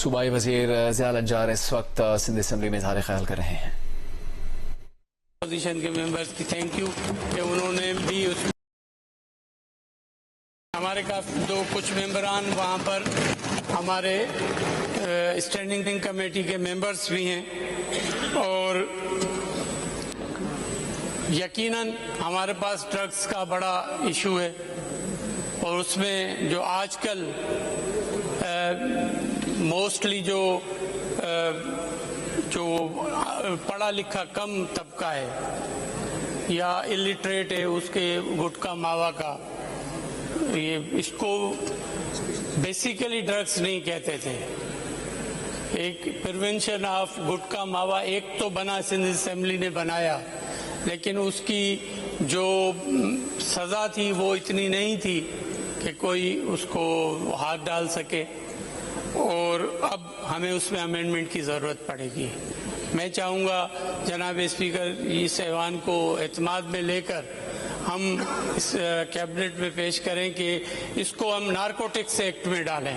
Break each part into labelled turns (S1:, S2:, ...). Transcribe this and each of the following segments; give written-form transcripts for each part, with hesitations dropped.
S1: صوبائی وزیر ضیاء النجار اس وقت سندھ اسمبلی میں اظہار خیال کر رہے ہیں۔
S2: اپوزیشن کے ممبرز کی تھینک یو کہ انہوں نے بھی ہمارے کچھ ممبران وہاں پر ہمارے اسٹینڈنگ کمیٹی کے ممبرز بھی ہیں، اور یقیناً ہمارے پاس ڈرگس کا بڑا ایشو ہے، اور اس میں جو آج کل موسٹلی جو پڑھا لکھا کم طبقہ ہے یا الٹریٹ ہے، اس کے گٹکا ماوا کا، اس کو بیسیکلی ڈرگس نہیں کہتے تھے۔ ایک پریونشن آف گٹکا ماوا ایک تو بنا، سندھ اسمبلی نے بنایا، لیکن اس کی جو سزا تھی وہ اتنی نہیں تھی کہ کوئی اس کو ہاتھ ڈال سکے، اور اب ہمیں اس میں امینڈمنٹ کی ضرورت پڑے گی۔ میں چاہوں گا جناب اسپیکر اس ایوان کو اعتماد میں لے کر ہم اس کیبنٹ میں پیش کریں کہ اس کو ہم نارکوٹکس ایکٹ میں ڈالیں،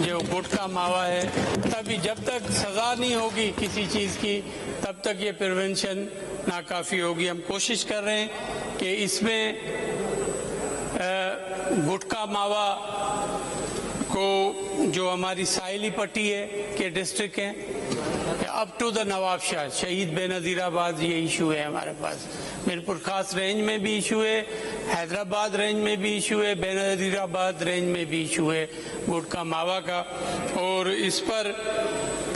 S2: جو گٹکا ماوا ہے، تبھی جب تک سزا نہیں ہوگی کسی چیز کی تب تک یہ پریونشن ناکافی ہوگی۔ ہم کوشش کر رہے ہیں کہ اس میں گٹکا ماوا کو جو ہماری ساحلی پٹی ہے کے ڈسٹرکٹ ہیں، اپ ٹو دا نواب شاہ، شہید بے نظیر آباد، یہ ایشو ہے ہمارے پاس۔ میرپور خاص رینج میں بھی ایشو ہے، حیدرآباد رینج میں بھی ایشو ہے، بے نظیر آباد رینج میں بھی ایشو ہے گٹکا ماوا کا، اور اس پر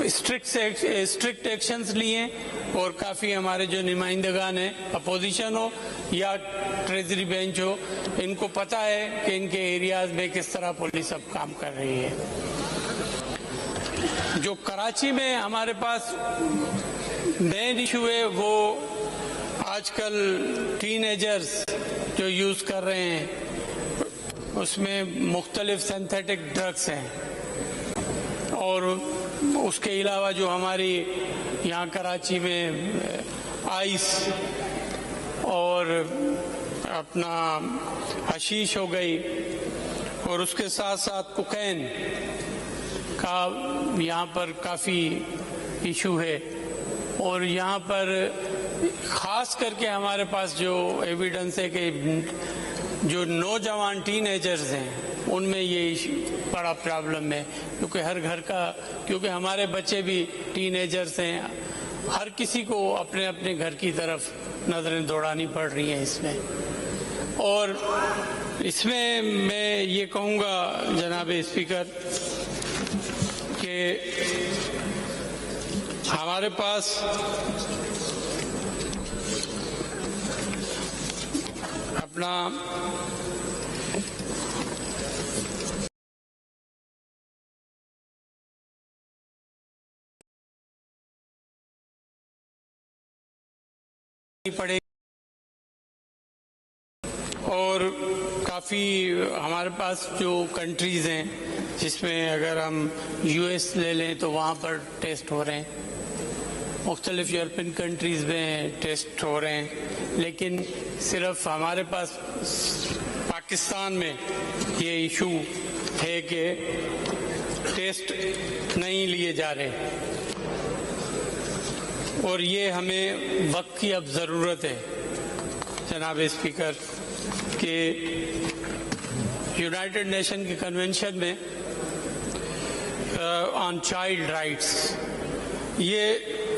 S2: اسٹرکٹ ایکشنز لیے، اور کافی ہمارے جو نمائندگان ہیں، اپوزیشن ہو یا ٹریجری بینچ ہو، ان کو پتہ ہے کہ ان کے ایریاز میں کس طرح پولیس اب کام کر رہی ہے۔ جو کراچی میں ہمارے پاس مین ایشو ہے، وہ آج کل ٹین ایجرز جو یوز کر رہے ہیں، اس میں مختلف سینتھیٹک ڈرگس ہیں، اور اس کے علاوہ جو ہماری یہاں کراچی میں آئس اور اپنا حشیش ہو گئی، اور اس کے ساتھ ساتھ کوکین کا یہاں پر کافی ایشو ہے، اور یہاں پر خاص کر کے ہمارے پاس جو ایویڈنس ہے کہ جو نوجوان ٹین ایجرز ہیں ان میں یہ بڑا پرابلم ہے، کیونکہ ہر گھر کا، کیونکہ ہمارے بچے بھی ٹین ایجرز ہیں، ہر کسی کو اپنے اپنے گھر کی طرف نظریں دوڑانی پڑ رہی ہیں اس میں۔ اور اس میں میں یہ کہوں گا جناب اسپیکر کہ ہمارے پاس اپنا پڑے، اور کافی ہمارے پاس جو کنٹریز ہیں جس میں اگر ہم یو ایس لے لیں تو وہاں پر ٹیسٹ ہو رہے ہیں، مختلف یورپین کنٹریز میں ٹیسٹ ہو رہے ہیں، لیکن صرف ہمارے پاس پاکستان میں یہ ایشو ہے کہ ٹیسٹ نہیں لیے جا رہے، اور یہ ہمیں وقت کی اب ضرورت ہے جناب اسپیکر کہ یونائٹڈ نیشن کے کنونشن میں آن چائلڈ رائٹس، یہ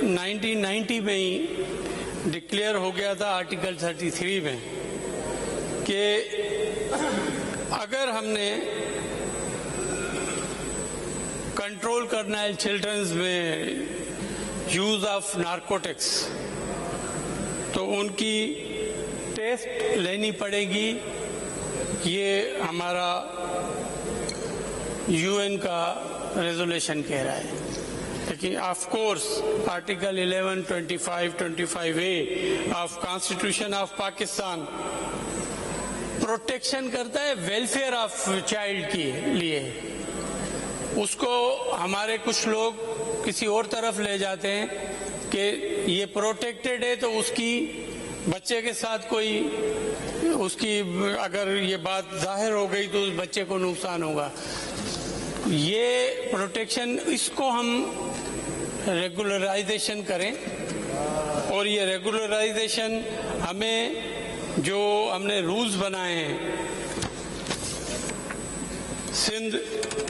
S2: 1990 میں ہی ڈکلیئر ہو گیا تھا آرٹیکل 33 میں، کہ اگر ہم نے کنٹرول کرنا ہے چلڈرنز میں یوز آف نارکوٹکس تو ان کی ٹیسٹ لینی پڑے گی۔ یہ ہمارا یو این کا ریزولوشن کہہ رہا ہے، لیکن of course article 11, 25, 25A of constitution of Pakistan protection کرتا ہے ویلفیئر آف چائلڈ کے لیے۔ اس کو ہمارے کچھ لوگ کسی اور طرف لے جاتے ہیں کہ یہ پروٹیکٹڈ ہے تو اس کی بچے کے ساتھ کوئی، اس کی اگر یہ بات ظاہر ہو گئی تو اس بچے کو نقصان ہوگا۔ یہ پروٹیکشن اس کو ہم ریگولرائزیشن کریں، اور یہ ریگولرائزیشن ہمیں جو ہم نے رولز بنائے ہیں Sindh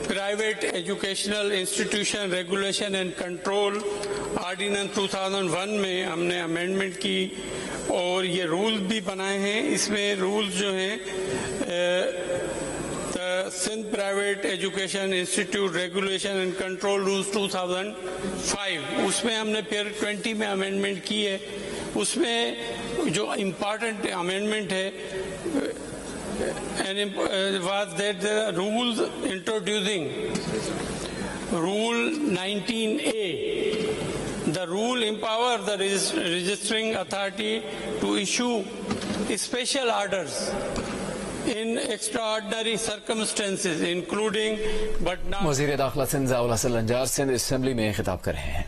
S2: private educational institution regulation and control ordinance 2001 میں ہم نے امینڈمنٹ کی اور یہ رولز بھی بنائے ہیں. اس میں رولز جو ہیں Sindh private education institute regulation and control rules 2005 اس میں ہم نے پھر 20 میں امینڈمنٹ کی ہے. اس میں جو امپارٹنٹ امینڈمنٹ ہے was that the rules introducing Rule 19A. The rule empower the registering authority to issue special orders in extraordinary circumstances including but not.
S1: وزیر داخلہ سندھ ضیاء الحسن لنجار سندھ اسمبلی میں خطاب کر رہے ہیں.